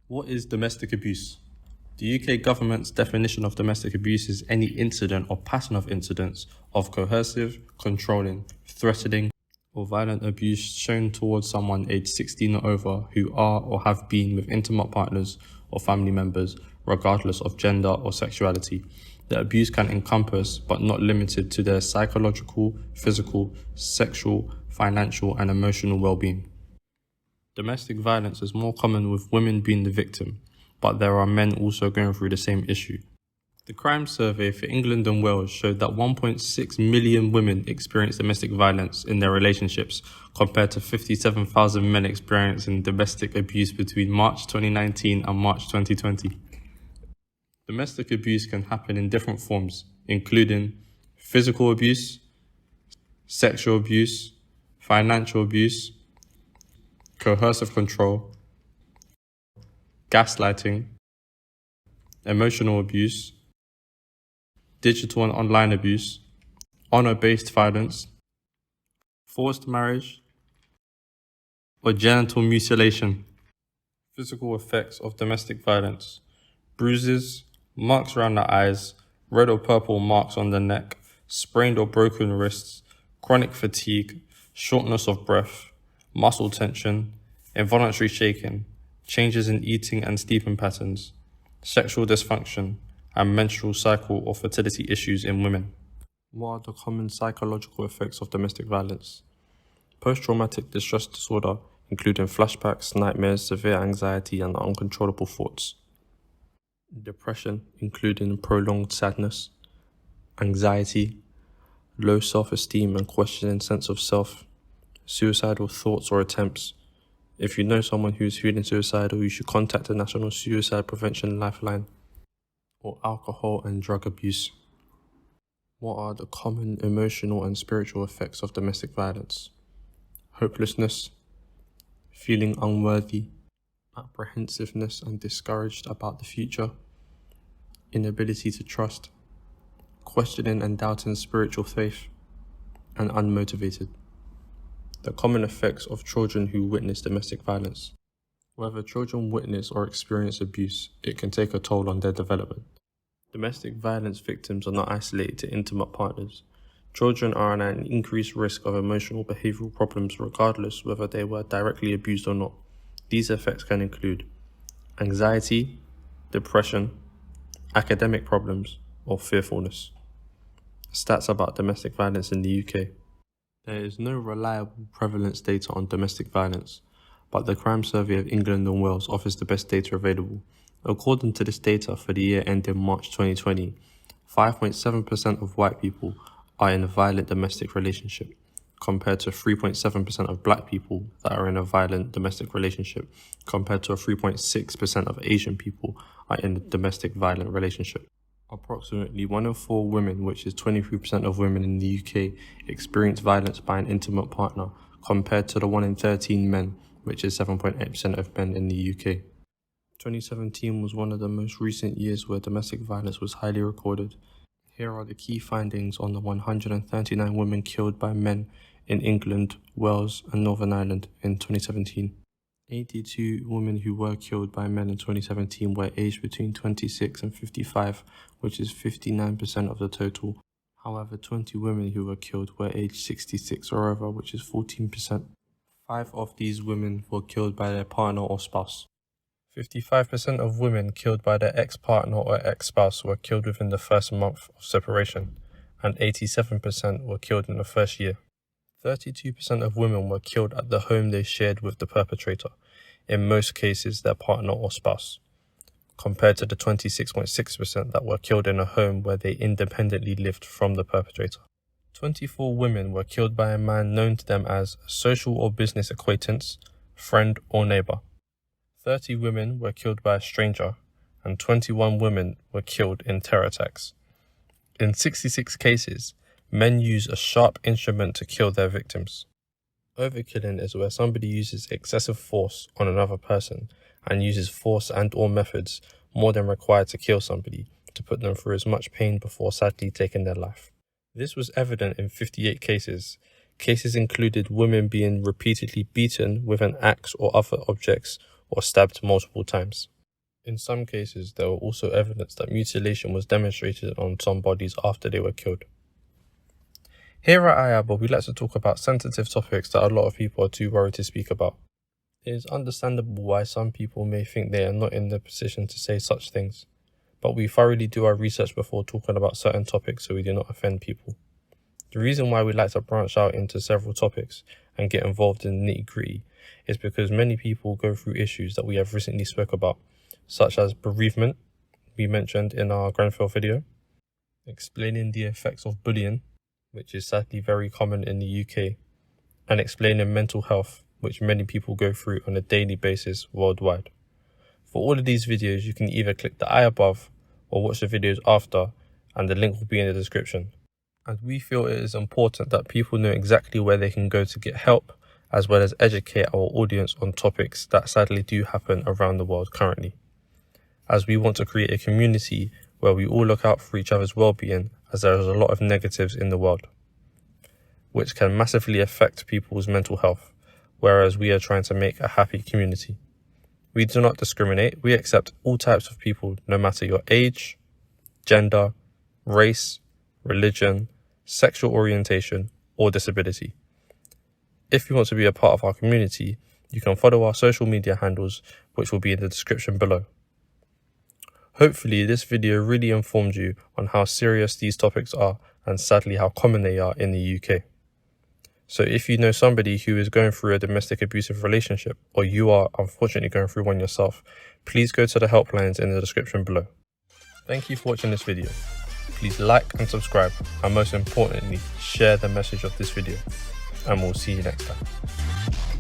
What is domestic abuse? The UK government's definition of domestic abuse is any incident or pattern of incidents of coercive, controlling, threatening, or violent abuse shown towards someone aged 16 or over who are or have been with intimate partners or family members, regardless of gender or sexuality. The abuse can encompass, but not limited to, their psychological, physical, sexual, financial, and emotional well-being. Domestic violence is more common with women being the victim, but there are men also going through the same issue. The crime survey for England and Wales showed that 1.6 million women experience domestic violence in their relationships, compared to 57,000 men experiencing domestic abuse between March 2019 and March 2020. Domestic abuse can happen in different forms, including physical abuse, sexual abuse, financial abuse, coercive control, gaslighting, emotional abuse, digital and online abuse, honor-based violence, forced marriage, or genital mutilation. Physical effects of domestic violence: bruises, marks around the eyes, red or purple marks on the neck, sprained or broken wrists, chronic fatigue, shortness of breath, muscle tension, involuntary shaking, changes in eating and sleeping patterns, sexual dysfunction, and menstrual cycle or fertility issues in women. What are the common psychological effects of domestic violence? Post-traumatic distress disorder, including flashbacks, nightmares, severe anxiety, and uncontrollable thoughts. Depression, including prolonged sadness, anxiety, low self-esteem and questioning sense of self, suicidal thoughts or attempts. If you know someone who is feeling suicidal, you should contact the National Suicide Prevention Lifeline. Or alcohol and drug abuse. What are the common emotional and spiritual effects of domestic violence? Hopelessness, feeling unworthy, apprehensiveness and discouraged about the future, inability to trust, questioning and doubting spiritual faith, and unmotivated. The common effects of children who witness domestic violence. Whether children witness or experience abuse, it can take a toll on their development. Domestic violence victims are not isolated to intimate partners. Children are at an increased risk of emotional behavioral problems regardless whether they were directly abused or not. These effects can include anxiety, depression, academic problems, or fearfulness. Stats about domestic violence in the UK. There is no reliable prevalence data on domestic violence, but the Crime Survey of England and Wales offers the best data available. According to this data for the year ending March 2020, 5.7% of white people are in a violent domestic relationship, compared to 3.7% of black people that are in a violent domestic relationship, compared to 3.6% of Asian people are in a domestic violent relationship. Approximately 1 in 4 women, which is 23% of women in the UK, experience violence by an intimate partner, compared to the 1 in 13 men, which is 7.8% of men in the UK. 2017 was one of the most recent years where domestic violence was highly recorded. Here are the key findings on the 139 women killed by men in England, Wales, and Northern Ireland in 2017. 82 women who were killed by men in 2017 were aged between 26 and 55, which is 59% of the total. However, 20 women who were killed were aged 66 or over, which is 14%. 5 of these women were killed by their partner or spouse. 55% of women killed by their ex-partner or ex-spouse were killed within the first month of separation, and 87% were killed in the first year. 32% of women were killed at the home they shared with the perpetrator, in most cases their partner or spouse, compared to the 26.6% that were killed in a home where they independently lived from the perpetrator. 24 women were killed by a man known to them as a social or business acquaintance, friend or neighbour. 30 women were killed by a stranger, and 21 women were killed in terror attacks. In 66 cases, men use a sharp instrument to kill their victims. Overkilling is where somebody uses excessive force on another person and uses force and/or methods more than required to kill somebody to put them through as much pain before sadly taking their life. This was evident in 58 cases. Cases included women being repeatedly beaten with an axe or other objects or stabbed multiple times. In some cases, there were also evidence that mutilation was demonstrated on some bodies after they were killed. Here at IABA, we like to talk about sensitive topics that a lot of people are too worried to speak about. It is understandable why some people may think they are not in the position to say such things, but we thoroughly do our research before talking about certain topics so we do not offend people. The reason why we like to branch out into several topics and get involved in the nitty-gritty is because many people go through issues that we have recently spoke about, such as bereavement, we mentioned in our Grenfell video, explaining the effects of bullying, which is sadly very common in the UK, and explaining mental health, which many people go through on a daily basis worldwide. For all of these videos, you can either click the eye above or watch the videos after, and the link will be in the description. And we feel it is important that people know exactly where they can go to get help, as well as educate our audience on topics that sadly do happen around the world currently, as we want to create a community where we all look out for each other's well-being, as there is a lot of negatives in the world, which can massively affect people's mental health, whereas we are trying to make a happy community. We do not discriminate, we accept all types of people, no matter your age, gender, race, religion, sexual orientation, or disability. If you want to be a part of our community, you can follow our social media handles, which will be in the description below. Hopefully this video really informed you on how serious these topics are and sadly how common they are in the UK. So if you know somebody who is going through a domestic abusive relationship, or you are unfortunately going through one yourself, please go to the helplines in the description below. Thank you for watching this video. Please like and subscribe, and most importantly, share the message of this video. And we'll see you next time.